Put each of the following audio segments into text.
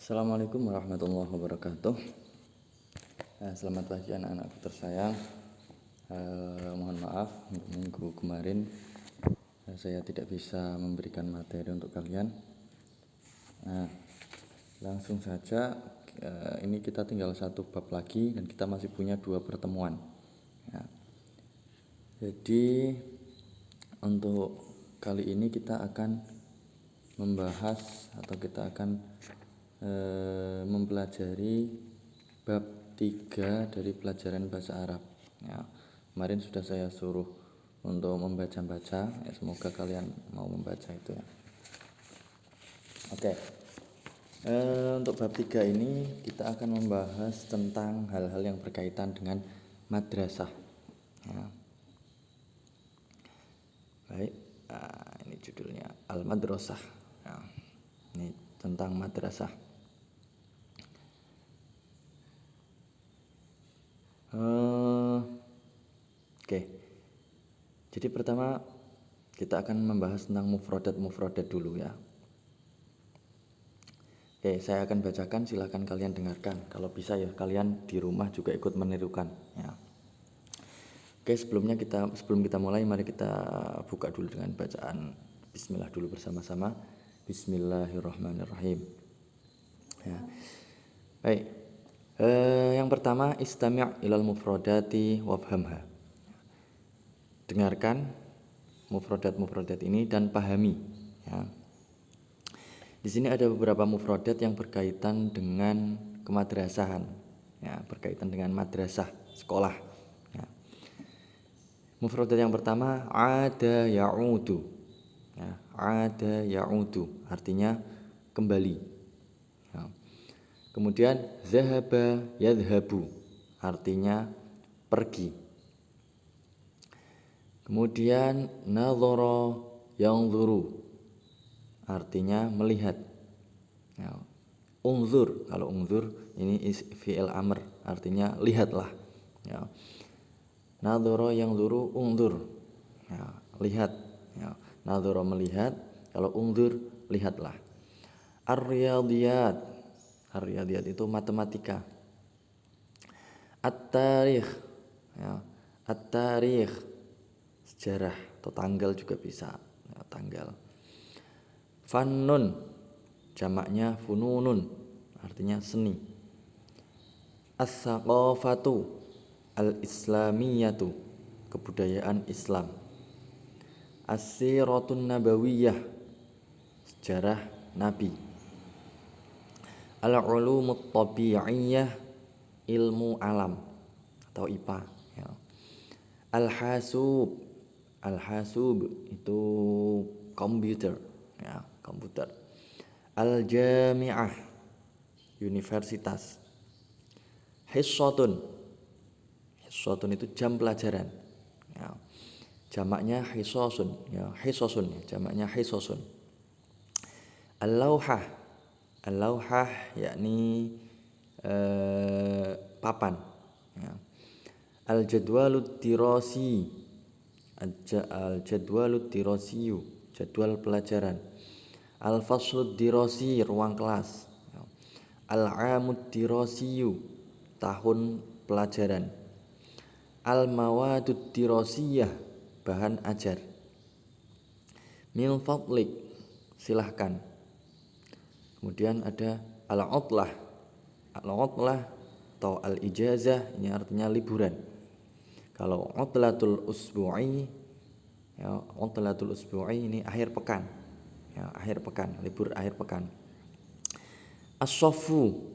Assalamualaikum warahmatullahi wabarakatuh. Selamat pagi anak-anakku tersayang. Mohon maaf untuk minggu kemarin saya tidak bisa memberikan materi untuk kalian. Langsung saja, ini kita tinggal satu bab lagi dan kita masih punya 2 pertemuan. Jadi untuk kali ini kita akan membahas atau kita akan mempelajari bab 3 dari pelajaran bahasa Arab. Kemarin sudah saya suruh untuk membaca-baca, semoga kalian mau membaca itu ya. Oke. Untuk bab 3 ini kita akan membahas tentang hal-hal yang berkaitan dengan madrasah. Baik, ini judulnya Al-Madrasah. Ini tentang madrasah. Oke. Jadi pertama kita akan membahas tentang mufradat dulu ya. Oke, saya akan bacakan, silakan kalian dengarkan. Kalau bisa ya kalian di rumah juga ikut menirukan ya. Oke, sebelum kita mulai, mari kita buka dulu dengan bacaan bismillah dulu bersama-sama. Bismillahirrahmanirrahim. Ya. Baik. Yang pertama, istami' ilal mufradati wafhamha. Dengarkan mufradat ini dan pahami ya. Di sini ada beberapa mufradat yang berkaitan dengan kemadrasahan ya, berkaitan dengan madrasah, sekolah ya. Mufradat yang pertama ada ya'udu ya, ada ya'udu artinya kembali ya. Kemudian zahaba yadhabu artinya pergi. Kemudian nadhara yanzuru artinya melihat ya. Unzur, kalau unzur ini fi'il amr artinya lihatlah ya. Nadhara yanzuru unzur ya, lihat ya. Nadhara melihat, kalau unzur lihatlah. Ar-riyadiyat itu matematika. At-tarikh ya, at-tarikh sejarah atau tanggal juga bisa ya, tanggal. Fannun jamaknya fununun artinya seni. As-saqafatu al-islamiyatu kebudayaan Islam. As-siratun nabawiyah sejarah Nabi. Al-ulumut tabi'iyah ilmu alam atau IPA ya. Al-hasub itu komputer ya, komputer. Al-jami'ah universitas. Hissatun itu jam pelajaran ya. Jamaknya hissasun ya, hissasun jamaknya hissasun. Al-lauhah yakni papan ya. Al-jadwalut dirasi jadwal pelajaran. Al-faslud dirasi ruang kelas ya. Al-amud dirasiyu tahun pelajaran. Al-mawadud dirasiyah bahan ajar. Min fadlik silahkan. Kemudian ada al-utlah atau al-ijazah, ini artinya liburan. Kalau utlatul usbu'i ya, utlatul usbu'i ini akhir pekan ya, akhir pekan, libur akhir pekan. As-saffu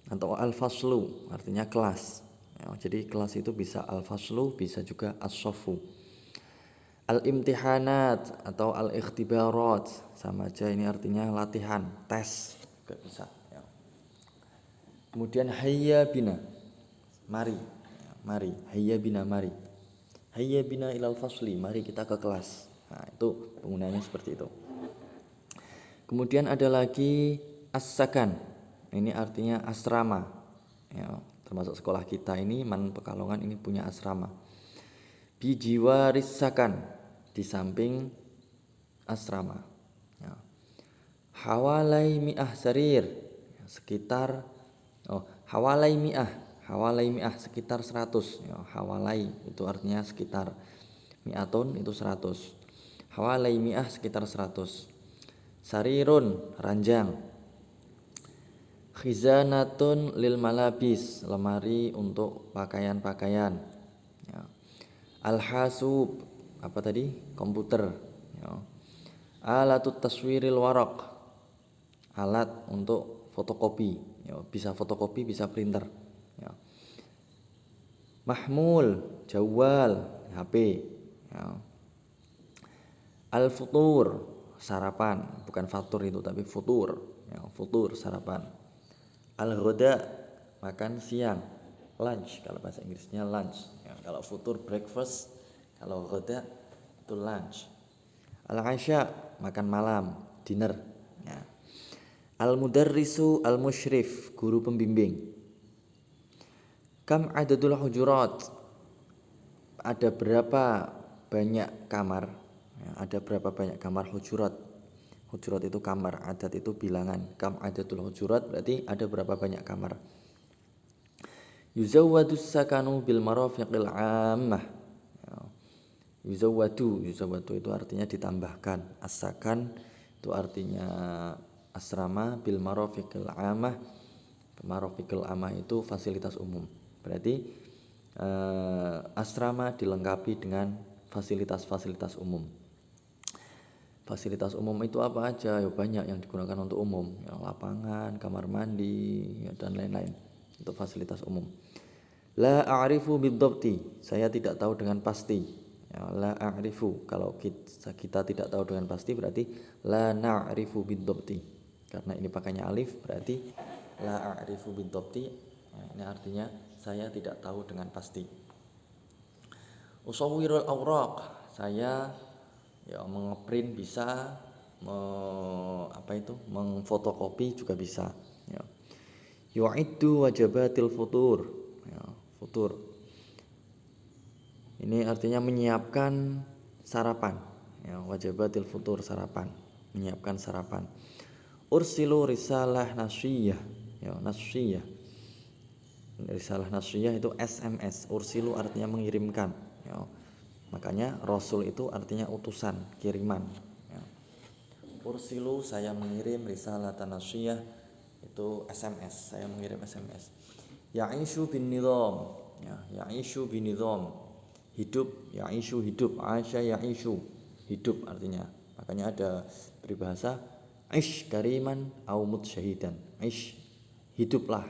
atau al-faslu artinya kelas ya, jadi kelas itu bisa al-faslu bisa juga as-saffu. Al-imtihanat atau al-ikhtibarat sama aja, ini artinya latihan, tes juga bisa ya. Kemudian hayya bina mari hayya bina ilal fasli, mari kita ke kelas. Nah, itu penggunaannya seperti itu. Kemudian ada lagi as-sakan, ini artinya asrama ya, termasuk sekolah kita ini Man Pekalongan ini punya asrama. Bijiwaris sakan, di samping asrama ya. Hawalai mi'ah sarir, sekitar hawalai mi'ah sekitar 100 ya, hawalai itu artinya sekitar, mi'atun itu 100, hawalai mi'ah sekitar 100. Sarirun ranjang, khizanatun lil malabis lemari untuk pakaian-pakaian ya. Al-hasub apa tadi, komputer ya. Alatut taswiril waraq alat untuk fotokopi ya, bisa fotokopi bisa printer ya. Mahmul jawal HP ya. Al-futur sarapan, bukan fatur itu tapi futur ya, futur sarapan. Al-ghoda makan siang, lunch kalau bahasa Inggrisnya lunch ya, kalau futur breakfast, kalau ghoda itu lunch. Al-asya makan malam, dinner ya. Al-mudarrisu al-musyrif guru pembimbing. Kam adadul hujurat ada berapa banyak kamar ya, ada berapa banyak kamar. Hujurat itu kamar, adat itu bilangan. Kam adatul hujurat berarti ada berapa banyak kamar. Yuzawwadus sakanu bil marafiqil ammah ya. Yuzawwadu itu artinya ditambahkan. As-sakan itu artinya asrama, bil marafiqil ammah, marafiqil ammah itu fasilitas umum. Berarti asrama dilengkapi dengan fasilitas-fasilitas umum. Fasilitas umum itu apa aja? Ya banyak yang digunakan untuk umum, ya, lapangan, kamar mandi, ya, dan lain-lain. Itu fasilitas umum. La a'rifu bidhabti, saya tidak tahu dengan pasti. Ya, la a'rifu, kalau kita tidak tahu dengan pasti berarti la na'rifu bidhabti. Karena ini pakainya alif berarti la a'rifu bidhabti. Ya, ini artinya saya tidak tahu dengan pasti. Usawwirul awraq, saya ya mengeprint bisa, mengfotokopi juga bisa ya. Yu'iddu wajabatil futur ya, futur ini artinya menyiapkan sarapan ya, wajabatil futur sarapan, menyiapkan sarapan. Ursilu risalah nasyiyah ya, nasyiyah, risalah nasyiyah itu SMS, ursilu artinya mengirimkan ya. Makanya rasul itu artinya utusan, kiriman ya. Ursilu saya mengirim, risalah nasyiyah itu SMS, saya mengirim SMS. Ya'ishu bin nizam ya, ya'ishu bin nizam hidup, ya'ishu hidup, asya ya'ishu hidup artinya. Makanya ada peribahasa ish kariman au mut syahidan. Ish hiduplah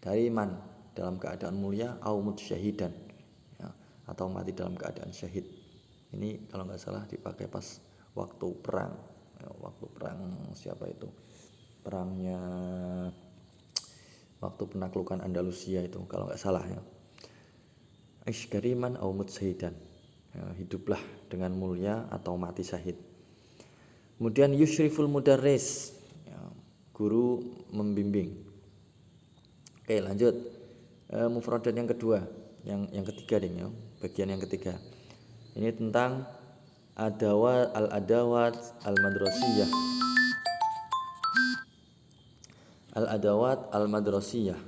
kariman dalam keadaan mulia, au mut syahidan ya, atau mati dalam keadaan syahid. Ini kalau nggak salah dipakai pas waktu perang ya, waktu perang siapa itu, perangnya waktu penaklukan Andalusia itu kalau nggak salah ya. Ish kariman au mut syahidan ya, hiduplah dengan mulia atau mati syahid. Kemudian yushriful mudarris ya, guru membimbing. Oke lanjut, mufradat yang kedua, yang ketiga nih ya, bagian yang ketiga. Ini tentang al-adawat al-madrasiyah. Al-adawat al-madrasiyah.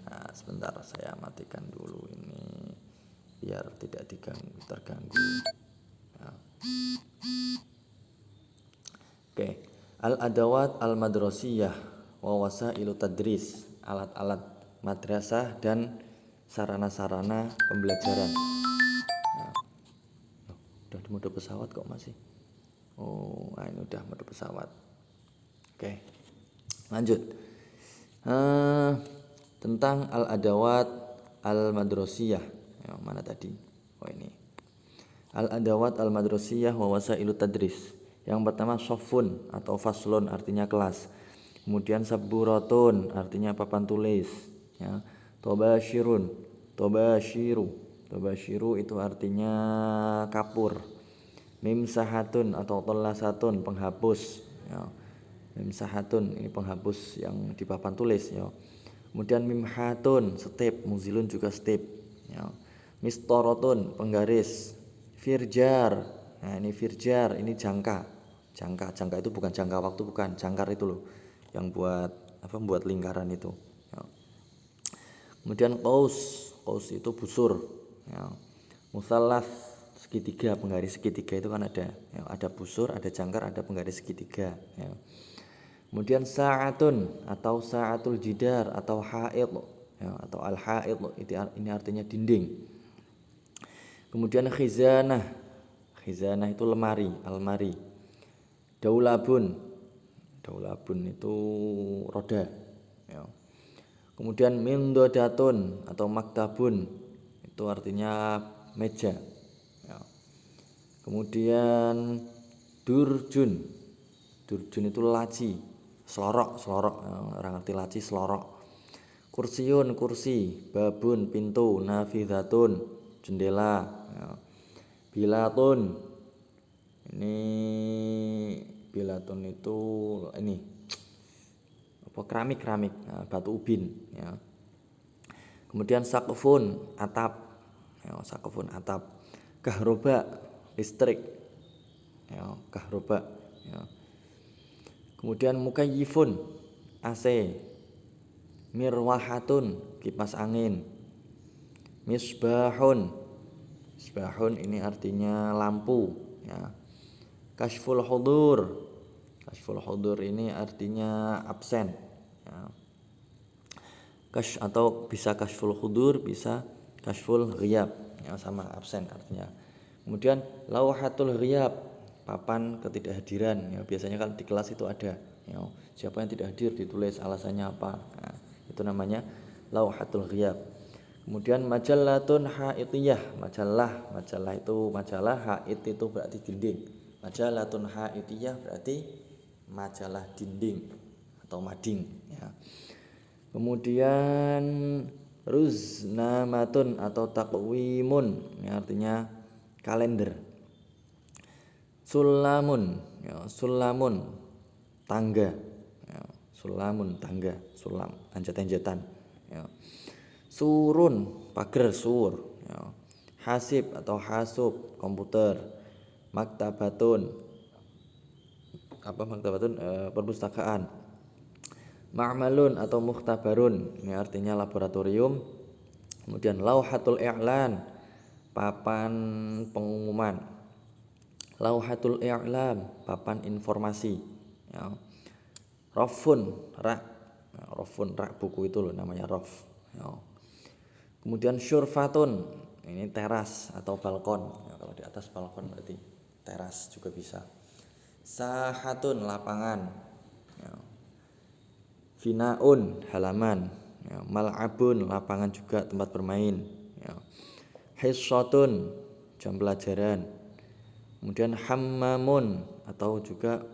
Nah, sebentar saya matikan dulu ini biar tidak terganggu. Nah. Oke, al-adawat al-madrasiyah wa wasailu tadris, alat-alat madrasah dan sarana-sarana pembelajaran. Nah, udah di mode pesawat kok masih. Oh, nah ini udah mode pesawat. Oke, lanjut. Tentang al-adawat al-madrasiyah. Yang mana tadi? Oh ini. Al-adawat al-madrasiyah wa wasailu tadris. Yang pertama sofun atau faslun artinya kelas. Kemudian saburatun artinya papan tulis ya. Tobashirun, tobashiru itu artinya kapur. Mimsahatun atau tolasatun penghapus ya. Mimsahatun ini penghapus yang di papan tulis ya. Kemudian mimhatun step, muzilun juga step ya. Mistorotun penggaris. Firjar, nah ini firjar ini jangka itu bukan jangka waktu, bukan, jangkar itu loh yang buat membuat lingkaran itu. Ya. Kemudian qaus itu busur. Ya. Musallas segitiga, penggaris segitiga itu kan ada. Ya, ada busur, ada jangkar, ada penggaris segitiga. Ya. Kemudian sa'atun atau sa'atul jidar atau haid, ya, atau al-haid ini artinya dinding. Kemudian khizanah itu lemari, almari. Daulabun itu roda. Ya. Kemudian mindodatun atau maktabun itu artinya meja. Ya. Kemudian durjun itu laci, selorok, orang ngerti laci, selorok. Kursiun kursi, babun pintu, nafizatun jendela. Ya. Bilatun itu ini apa, keramik, batu ubin. Ya. Kemudian sakfun atap, ya, kahroba listrik, ya, kahroba. Ya. Kemudian mukayyifun AC, mirwahatun kipas angin, misbahun ini artinya lampu. Ya. Kashful hudur ini artinya absen. Ya. Atau bisa kashful hudur, bisa kashful ghiyab, ya, sama absen artinya. Kemudian lauhatul ghiyab, papan ketidakhadiran. Ya, biasanya kan di kelas itu ada, ya, siapa yang tidak hadir ditulis alasannya apa. Nah, itu namanya lauhatul ghiyab. Kemudian majallatun haitiyah, majalah itu majalah, hait itu berarti dinding. Majallatun haitiyah berarti majalah dinding atau mading. Ya. Kemudian ruznamatun atau taqwimun, ini artinya kalender. Sulamun, ya, sulamun tangga, ya, sulamun tangga, sulam anjat-anjatan. Ya. Surun pagar, sur. Ya. Hasib atau hasub komputer. Maktabatun perpustakaan. Ma'malun atau mukhtabarun, ini artinya laboratorium. Kemudian lauhatul i'lan, papan pengumuman. Lauhatul i'lam, papan informasi. Ya. Rafun rak, buku itu loh namanya raf. Ya. Kemudian syurfatun, ini teras atau balkon. Ya, kalau di atas balkon berarti teras juga bisa. Sahatun lapangan. Ya. Finaun halaman, ya. Mal'abun lapangan juga tempat bermain. Ya. Hissatun jam pelajaran. Kemudian hammamun atau juga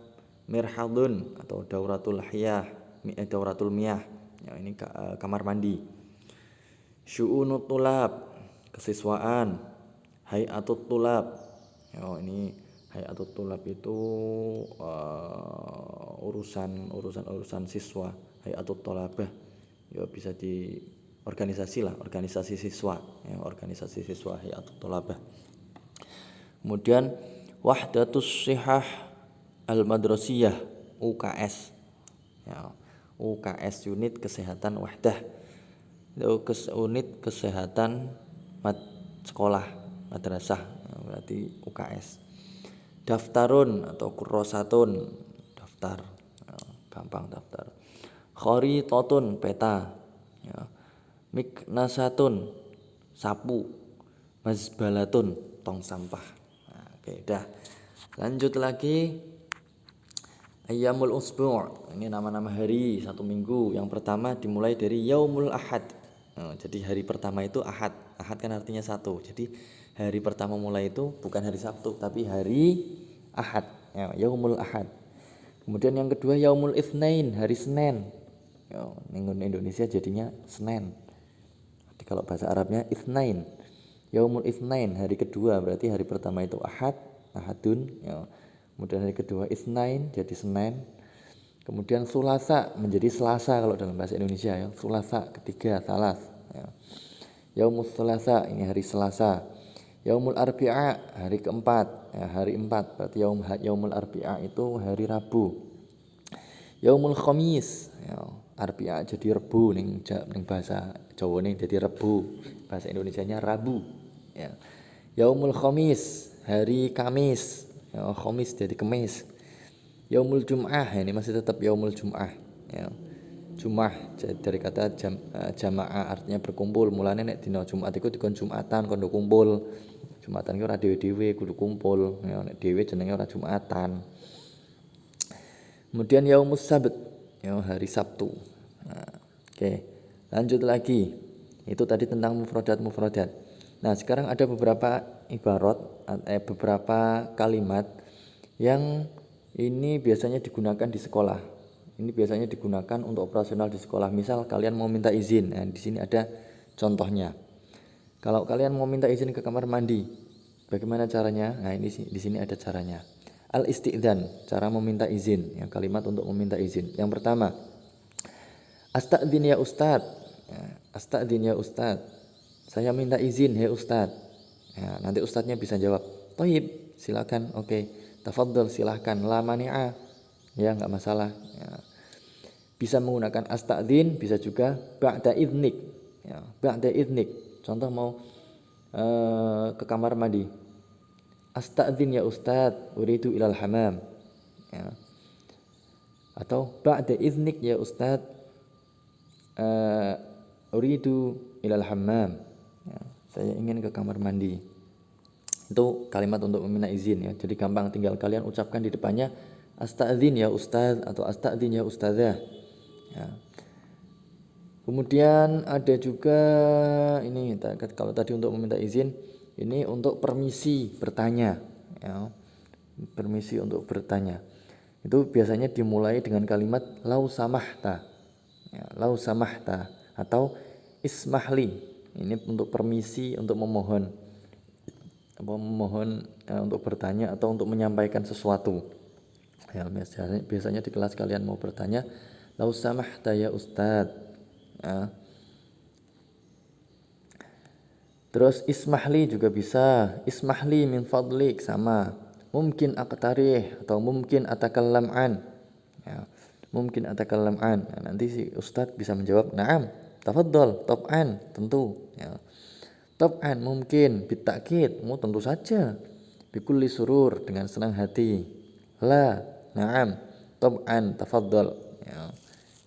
mirhadun atau dauratul miyah. Ya, ini kamar mandi. Syu'unut tulab kesiswaan. Hay'atut tulab. Ya, ini hay'atut tulab itu urusan siswa. Hay'atut thalabah, ya bisa di organisasi siswa, ya, organisasi siswa hay'atut thalabah. Kemudian wahdatus shihah al-madrasiyah, UKS. Ya, UKS unit kesehatan wahdah. Unit kesehatan sekolah madrasah, ya, berarti UKS. Daftarun atau kurrosatun, daftar, ya, gampang daftar. Kharitatun peta, ya. Miknasatun sapu, mazbalatun tong sampah. Nah, oke, dah. Lanjut lagi. Ayyamul usbu', ini nama-nama hari satu minggu. Yang pertama dimulai dari yaumul ahad. Nah, jadi hari pertama itu ahad. Ahad kan artinya satu. Jadi hari pertama mulai itu bukan hari Sabtu tapi hari ahad, ya, yaumul ahad. Kemudian yang kedua yaumul itsnain, hari Senin. Ya, Indonesia jadinya Senin. Jadi kalau bahasa Arabnya itsnain. Yaumul itsnain, hari kedua, berarti hari pertama itu ahadun, ya. Kemudian hari kedua itsnain jadi Senin. Kemudian sulasa menjadi Selasa kalau dalam bahasa Indonesia, ya. Sulasa ketiga, salas, ya. Yaumul sulasa, ini hari Selasa. Yaumul arbi'a, hari keempat, ya, hari 4, berarti yaumul arbi'a itu hari Rabu. Yaumul khamis, ya, Arbi'a jadi Rebu ning bahasa Jawa ning jadi Rebu, bahasa Indonesianya Rabu ya. Yaumul Khamis, hari Kamis. Ya, Khamis jadi Kamis. Yaumul Jum'ah, ini masih tetap Yaumul Jum'ah ya. Jum'ah dari kata jamaah artinya berkumpul. Mulane nek dina Jumat iku dikon Jumatan kondo kumpul. Jumatan ki ora dhewe-dhewe kudu kumpul. Ya nek dhewe jenenge ora Jumatan. Kemudian Yaumus Sabt, ya hari Sabtu. Nah, oke. Lanjut lagi. Itu tadi tentang mufradat. Nah, sekarang ada beberapa ibarat beberapa kalimat yang ini biasanya digunakan di sekolah. Ini biasanya digunakan untuk operasional di sekolah. Misal kalian mau minta izin, nah, di sini ada contohnya. Kalau kalian mau minta izin ke kamar mandi, bagaimana caranya? Nah, ini di sini ada caranya. Al-istidzan, cara meminta izin, yang kalimat untuk meminta izin. Yang pertama, astadzin ya ustad. Ya, astadzin ya ustad. Saya minta izin, hei ustad. Ya, nanti ustadznya bisa jawab, "Thayyib, silakan." Oke. Tafadhol, silahkan. La mani'a. Ya, enggak masalah. Ya. Bisa menggunakan astadzin, bisa juga ba'da idnik. Ya, ba'da idnik. Contoh mau ke kamar mandi. Astadzin ya ustad, uridu ilal hamam. Ya. Atau ba'da idnik ya ustad, uridu ilal hammam. Ya, saya ingin ke kamar mandi. Itu kalimat untuk meminta izin ya. Jadi gampang, tinggal kalian ucapkan di depannya astadzin ya ustaz atau astadzin ya ustazah. Ya. Kemudian ada juga ini kalau tadi untuk meminta izin, ini untuk permisi bertanya ya. Permisi untuk bertanya. Itu biasanya dimulai dengan kalimat lau samahta. Ya, lau samahta atau ismahli. Ini untuk permisi untuk memohon untuk bertanya atau untuk menyampaikan sesuatu. Ya, biasanya di kelas kalian mau bertanya, lau samahta ya ustad. Ya. Terus ismahli juga bisa. Ismahli min fadlik sama. Mungkin aqtarih atau mungkin atakallam an. Ya. Mungkin atakallam an. Nah, nanti si ustad bisa menjawab, "Na'am, tafadhol, tab'an." Tentu, ya. Tab'an mungkin, bitakid, tentu saja. Bikulli surur, dengan senang hati. La, na'am, tab'an, tafadhol. Ya.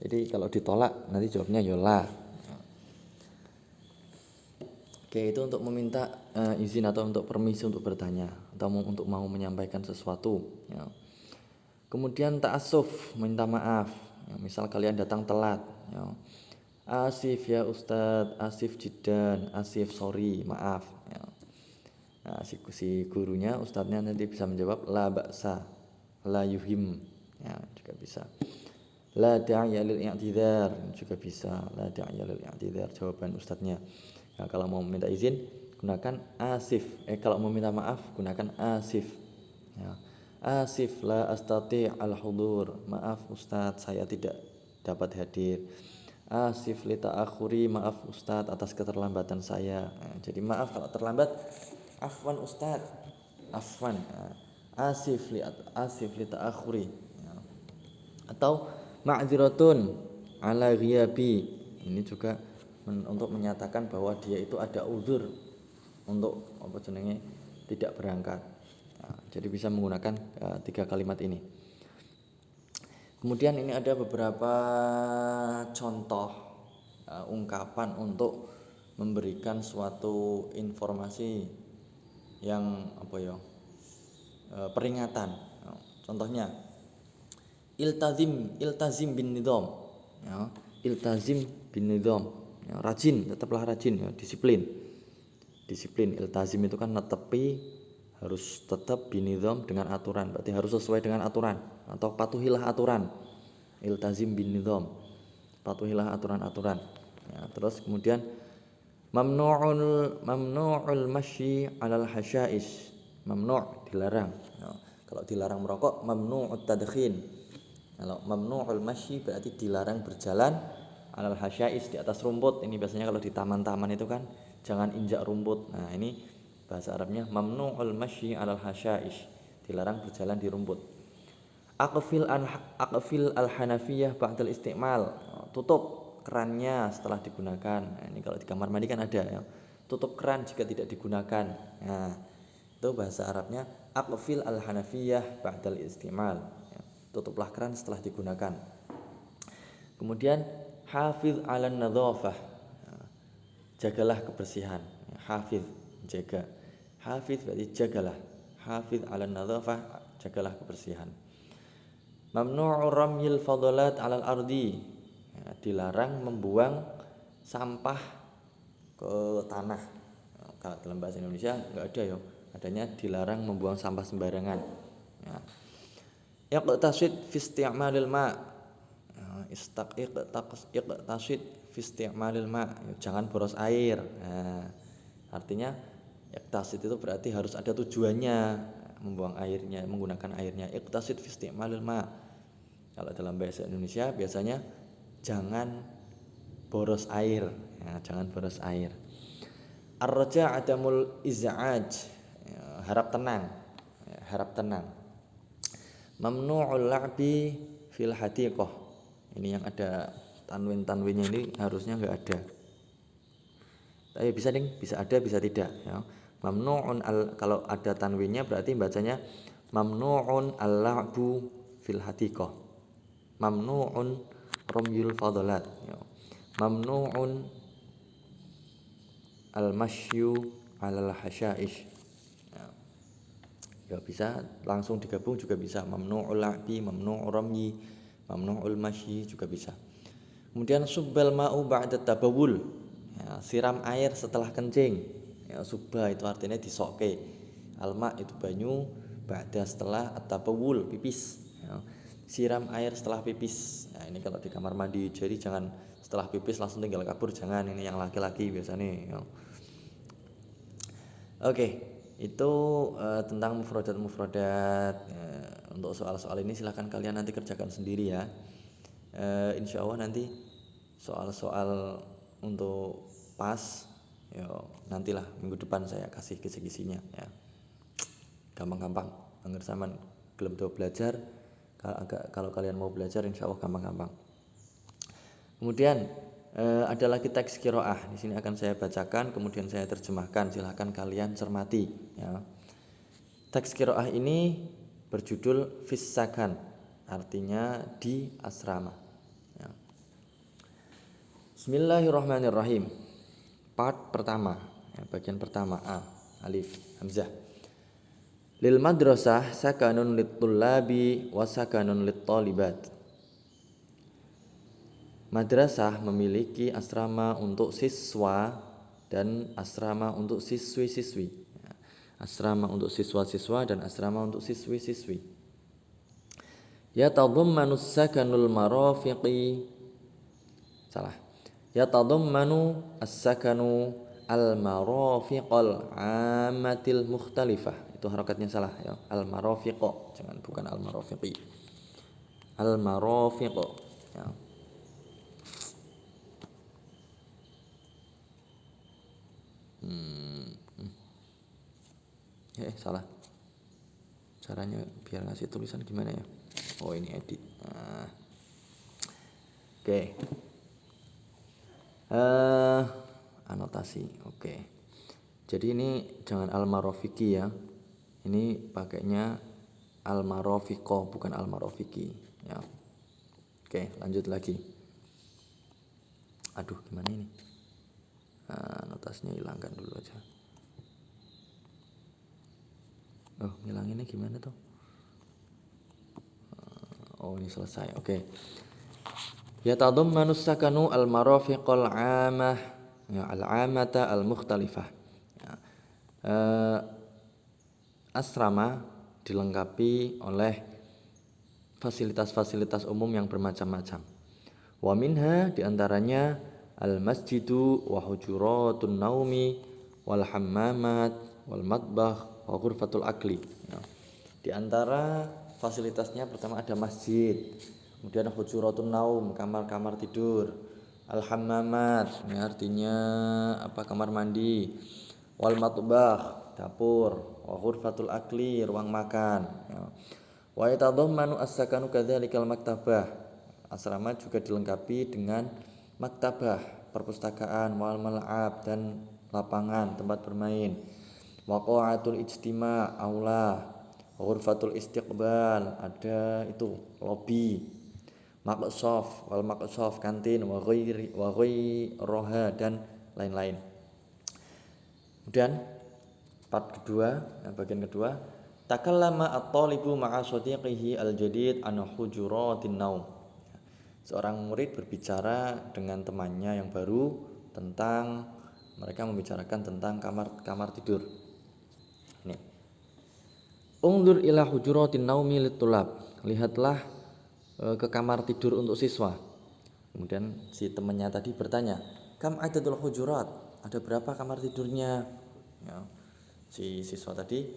Jadi kalau ditolak nanti jawabnya ya la. Oke, itu untuk meminta izin atau untuk permisi untuk bertanya atau untuk mau menyampaikan sesuatu. Ya. Kemudian ta'assuf, minta maaf. Ya, misal kalian datang telat. Ya. Asif ya ustad, asif jiddan, asif sorry, maaf. Ya. Nah, si gurunya, ustadznya nanti bisa menjawab la ba'sa, la yuhim. Ya, juga bisa. La da'iya lil i'tidhar, juga bisa. La da'iya lil i'tidhar, jawaban ustadznya. Nah, kalau mau minta izin gunakan asif. Kalau mau minta maaf gunakan asif. Ya. Asif la astati' al-hudur. Maaf ustadz, saya tidak dapat hadir. Asif li ta'akhuri, maaf ustadz atas keterlambatan saya. Nah, jadi maaf kalau terlambat. Afwan ustadz, afwan. Nah, asif li ta'akhuri. Ya. Atau ma'dziratun ala ghiyabi. Ini juga untuk menyatakan bahwa dia itu ada uzur untuk tidak berangkat. Nah, jadi bisa menggunakan 3 kalimat ini. Kemudian ini ada beberapa contoh ungkapan untuk memberikan suatu informasi yang peringatan. Contohnya iltazim bin nidham. Ya, iltazim bin nidham. Ya, rajin, tetaplah rajin ya, disiplin. Disiplin iltazim itu kan netepi, harus tetap binidham dengan aturan, berarti harus sesuai dengan aturan atau patuhilah aturan. Iltazim binidham, patuhilah aturan-aturan. Ya, terus kemudian mamnu'ul masyi 'alal hasya'is. Mamnu' dilarang. Ya, kalau dilarang merokok mamnu'ut tadkhin. Kalau mamnu'ul masyi berarti dilarang berjalan 'alal hasya'is, di atas rumput. Ini biasanya kalau di taman-taman itu kan jangan injak rumput. Nah, ini bahasa Arabnya mamnu'ul masyi 'alal hasya'is, dilarang berjalan di rumput. Aqfil al-hanafiyah ba'dal isti'mal. tutup kerannya setelah digunakan. Nah, ini kalau di kamar mandi kan ada ya. Tutup keran jika tidak digunakan. Nah, itu bahasa Arabnya aqfil al-hanafiyah ba'dal istimal. Ya, tutuplah keran setelah digunakan. Kemudian hafiz 'alan nadzafah. Ya, jagalah kebersihan. Ya, hafiz jaga. Hafiz berarti jagalah. Hafiz 'alan nadzafah, jagalah kebersihan. Mamnu'u ramyil fadalat 'alal ardi. Ya, dilarang membuang sampah ke tanah. Kalau dalam bahasa Indonesia enggak ada ya. Adanya dilarang membuang sampah sembarangan. Ya. Iqtasid fi isti'malil ma'. Iqtasid fi isti'malil ma'. Jangan boros air. Nah, artinya iqtasid itu berarti harus ada tujuannya membuang airnya, menggunakan airnya. Iqtasid fi isti'malil ma'. Kalau dalam bahasa Indonesia biasanya jangan boros air. Ya, jangan boros air. Ar-raja adamul iz'aj, ya, harap tenang. Ya, harap tenang. Mamnu'ul la'bi fil hadiqah. Ini yang ada tanwin-tanwinnya ini harusnya enggak ada. Tapi bisa ding, bisa ada bisa tidak ya. Mamnu'un kalau ada tanwinnya berarti bacanya mamnu'un al-la'bu fil hadiqah. Mamnu'un ramyul fadalat ya. Mamnu'un al-masyu 'alal hasyaish. Ya bisa langsung digabung juga bisa. Mamnu'ul la'bi, mamnu'ur ramyi, mamnu'ul masyi juga bisa. Kemudian subbal ma'u ba'da tabawul. Ya, siram air setelah kencing. Ya, subba itu artinya disokke. Alma itu banyu, ba'da setelah at-tabawul pipis. Ya, siram air setelah pipis. Nah, ini kalau di kamar mandi. Jadi jangan setelah pipis langsung tinggal kabur, jangan. Ini yang laki-laki biasanya ya. Oke, itu tentang mufradat. Untuk soal-soal ini silahkan kalian nanti kerjakan sendiri ya. Insya Allah nanti soal-soal untuk pas, ya nantilah minggu depan saya kasih kisi-kisinya ya. Gampang-gampang, angger sampean gelem do belajar. Kalau kalian mau belajar insya Allah gampang-gampang. Kemudian ada lagi teks qiraah. Di sini akan saya bacakan, kemudian saya terjemahkan. Silahkan kalian cermati. Ya. Teks qiraah ini berjudul Fissakan, artinya di asrama. Ya. Bismillahirrahmanirrahim. Part pertama, ya, bagian pertama A, alif, hamzah. Lil madrasah sakanun lit tullabi wa sakanun lit talibat. Madrasah memiliki asrama untuk siswa dan asrama untuk siswi-siswi. Asrama untuk siswa-siswa dan asrama untuk siswi-siswi. Yatadammanu as-sakanul marafiqi. Salah. Yatadammanu as-sakanu al-marafiqal 'ammatil mukhtalifah. Itu harakatnya salah ya. Al-marafiqo, jangan bukan al-marafiqi. Al-marafiqo ya. Salah. Caranya biar ngasih tulisan gimana ya? Oh, ini edit. Nah. Oke. Anotasi. Oke. Jadi ini jangan al-marafiqi ya. Ini pakainya al-marafiqo bukan al-marafiqi ya. Oke, lanjut lagi. Aduh, gimana ini? Anotasinya hilangkan dulu aja. Oh, ngilanginnya gimana tuh? Oh, ini selesai. Oke. Yatadammanu sakanu al-marafiqal 'amah, ya, al-'amata al-mukhtalifah. Ya. Asrama dilengkapi oleh fasilitas-fasilitas umum yang bermacam-macam. Wa minha diantaranya al-masjidu wa hujuratun naumi wal hammamat wal matbakh wa ghurfatul akli. Ya. Di antara fasilitasnya pertama ada masjid, kemudian hujuratun naum, kamar-kamar tidur, al-hammamat, ini artinya apa, kamar mandi, wal matbakh, dapur, wa ghurfatul akli, ruang makan. Ya. Wa yatadammanu as-sakanu kadzalikal maktabah Asrama juga dilengkapi dengan maktabah, perpustakaan, wal mal'ab dan lapangan tempat bermain. Waqa'atul ijtima, aula, ghurfatul istiqbal, ada itu lobi, maqsaf, wal maqsaf kantin, wa ghairoha dan lain-lain. Kemudian bagian kedua, takallama at-talibu ma'a shadiqihi al-jadid an hujuratin naum. Seorang murid berbicara dengan temannya yang baru tentang mereka membicarakan tentang kamar tidur. Ini. Ungdur ila hujuratin naumi litulab. Lihatlah ke kamar tidur untuk siswa. Kemudian si temannya tadi bertanya, kam adatul hujurat? Ada berapa kamar tidurnya? Ya. Si siswa tadi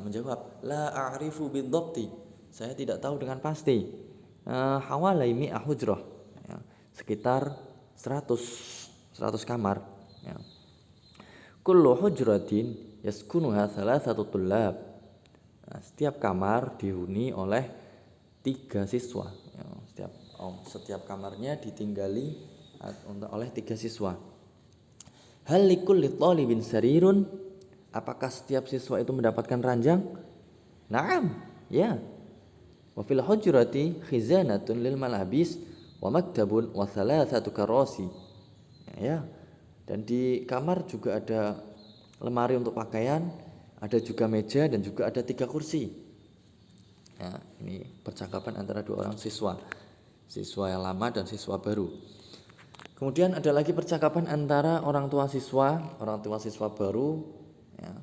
menjawab, la a'rifu bidhabti. Saya tidak tahu dengan pasti. Hawalai mi'ah hujrah. Ya. Sekitar 100 kamar. Ya. Kullu hujratin yaskunuha thalathatu tullab. Nah, setiap kamar dihuni oleh 3 siswa. Ya, setiap kamarnya ditinggali oleh 3 siswa. Hal likulli talibin sarirun? Apakah setiap siswa itu mendapatkan ranjang? Naam, ya. Wa fil hujrati khizanatun lil malabis wa maktabun wa thalathatu karasi. Ya. Dan di kamar juga ada lemari untuk pakaian, ada juga meja dan juga ada 3 kursi. Ya, ini percakapan antara 2 orang siswa yang lama dan siswa baru. Kemudian ada lagi percakapan antara orang tua siswa baru, ya,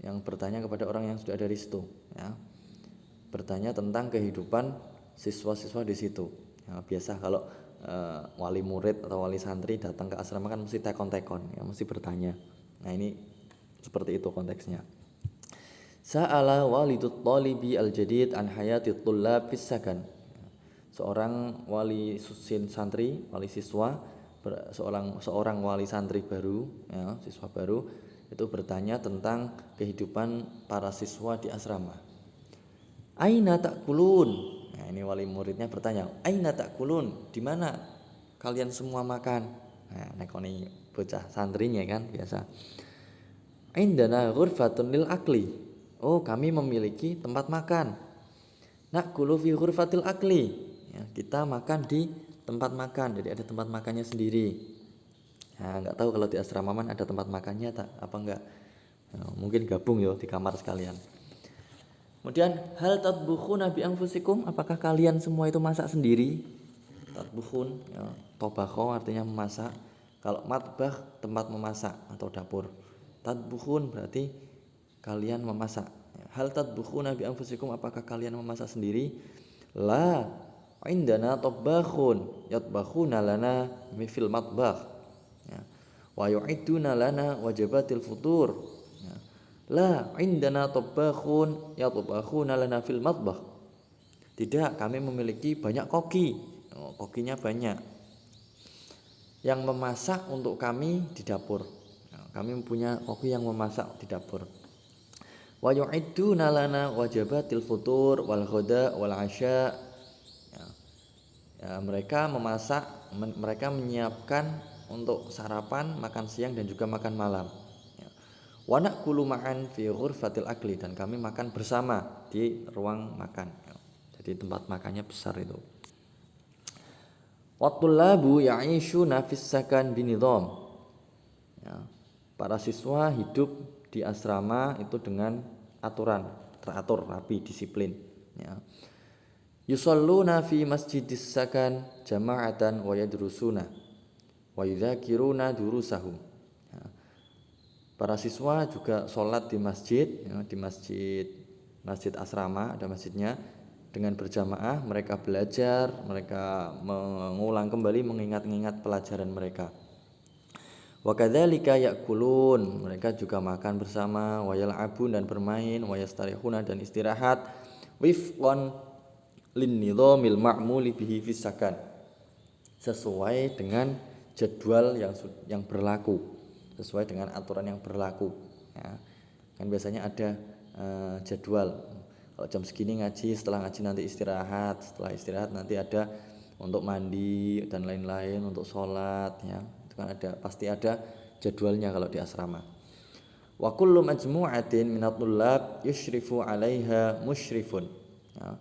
yang bertanya kepada orang yang sudah ada di situ, ya, bertanya tentang kehidupan siswa-siswa di situ. Ya, biasa kalau wali murid atau wali santri datang ke asrama kan mesti tekon-tekon, ya, mesti bertanya. Nah ini seperti itu konteksnya. Sa'ala walidut talibi al-jadid an hayati tullab fis sakan. Seorang wali santri, wali siswa, seorang wali santri baru, ya, siswa baru itu bertanya tentang kehidupan para siswa di asrama. Aina ta'kulun? Nah, ini wali muridnya bertanya, aina ta'kulun? Di mana kalian semua makan? Nah, nekoni bocah santrinya kan biasa. Indana ghurfatun lil akli. Oh, kami memiliki tempat makan. Na'kulu fi ghurfatil akli. Ya, kita makan di tempat makan. Jadi ada tempat makannya sendiri. Nah, enggak tahu kalau di asrama man ada tempat makannya apa enggak. Nah, mungkin gabung ya di kamar sekalian. Kemudian hal tatbukhuna bi anfusikum? Apakah kalian semua itu masak sendiri? Tatbukhun, ya, tobakho artinya memasak. Kalau matbah tempat memasak atau dapur. Tatbukhun berarti kalian memasak. Hal tatbukhuna bi anfusikum? Apakah kalian memasak sendiri? La, indana tabakhun yatbakhuna lana fil matbakh. Ya. Wa yu'idduna lana wajibatil futur. Ya. La, indana tabakhun yatbakhuna lana fil matbakh. Tidak, kami memiliki banyak koki. Oh, kokinya banyak. Yang memasak untuk kami di dapur. Kami punya koki yang memasak di dapur. Wa yu'idduna lana wajibatil futur wal ghada wal 'asya. Ya, mereka memasak, mereka menyiapkan untuk sarapan, makan siang dan juga makan malam. Ya. Wa na'kulu ma'an fi ghurfatil akli, dan kami makan bersama di ruang makan. Ya. Jadi tempat makannya besar itu. Wa tullabu ya'ishuna fis sakan binidham. Ya. Para siswa hidup di asrama itu dengan aturan, teratur, rapi, disiplin. Ya. Yusalluna fi masjidis sakan jama'atan wa yadrusuna wa yudzakiruna durusahum. Ya. Para siswa juga sholat di masjid, ya, di masjid asrama, ada masjidnya, dengan berjamaah. Mereka belajar, mereka mengulang kembali, mengingat-ingat pelajaran mereka. Wa kadzalika ya'kulun, mereka juga makan bersama, wa yal'abun dan bermain, wa yastarihuna dan istirahat, wifqan lin nidhamil ma'muli bihi fis sakan, sesuai dengan jadwal yang berlaku, sesuai dengan aturan yang berlaku, ya. Kan biasanya ada jadwal, kalau jam segini ngaji, setelah ngaji nanti istirahat, setelah istirahat nanti ada untuk mandi dan lain-lain, untuk sholat ya. Itu kan pasti ada jadwalnya kalau di asrama. Wa kullu majmu'atin minat tullab yushrifu 'alaiha musyrifun. Ya.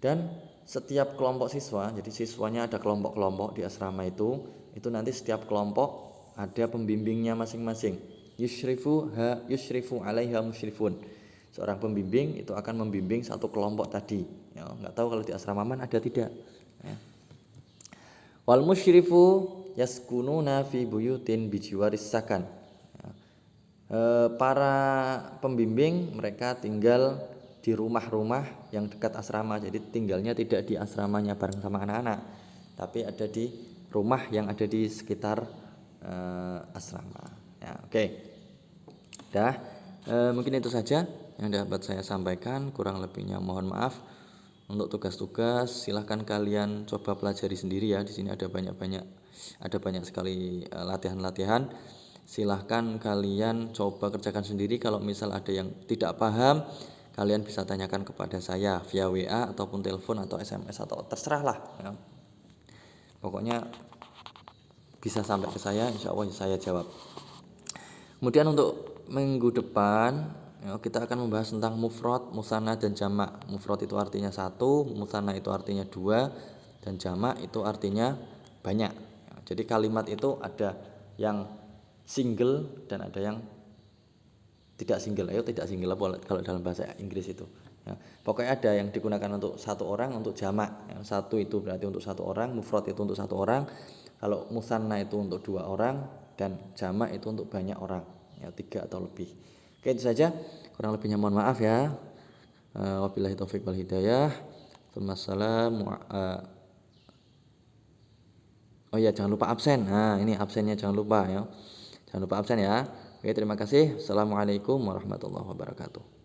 Dan setiap kelompok siswa, jadi siswanya ada kelompok-kelompok di asrama itu nanti setiap kelompok ada pembimbingnya masing-masing. Yushrifu 'alaiha musyrifun. Seorang pembimbing itu akan membimbing satu kelompok tadi. Ya, enggak tahu kalau di asrama Man ada tidak. Ya. Wal musyrifu yaskununa fi buyutin bijiwaris sakan. Para pembimbing mereka tinggal di rumah-rumah yang dekat asrama, jadi tinggalnya tidak di asramanya bareng sama anak-anak, tapi ada di rumah yang ada di sekitar asrama ya. Oke. Dah, mungkin itu saja yang dapat saya sampaikan, kurang lebihnya mohon maaf. Untuk tugas-tugas silahkan kalian coba pelajari sendiri ya. Di sini ada banyak sekali latihan-latihan. Silahkan kalian coba kerjakan sendiri. Kalau misal ada yang tidak paham, kalian bisa tanyakan kepada saya via WA ataupun telepon atau SMS atau terserah lah ya. Pokoknya bisa sampai ke saya, insya Allah saya jawab. Kemudian untuk minggu depan ya, kita akan membahas tentang mufrad, musanna dan jamak. Mufrad itu artinya satu, musanna itu artinya dua, dan jamak itu artinya banyak ya. Jadi kalimat itu ada yang single dan ada yang tidak single. Tidak single kalau dalam bahasa Inggris itu ya. Pokoknya ada yang digunakan untuk satu orang, untuk jamak ya. Satu itu berarti untuk satu orang, mufrad itu untuk satu orang. Kalau musanna itu untuk dua orang, dan jamak itu untuk banyak orang ya, 3 atau lebih. Oke, itu saja, kurang lebihnya mohon maaf ya. Wabillahi taufik wal hidayah. Wassalamu. Oh ya, jangan lupa absen. Nah, ini absennya jangan lupa ya. Jangan lupa absen ya. Oke, terima kasih. Assalamualaikum warahmatullahi wabarakatuh.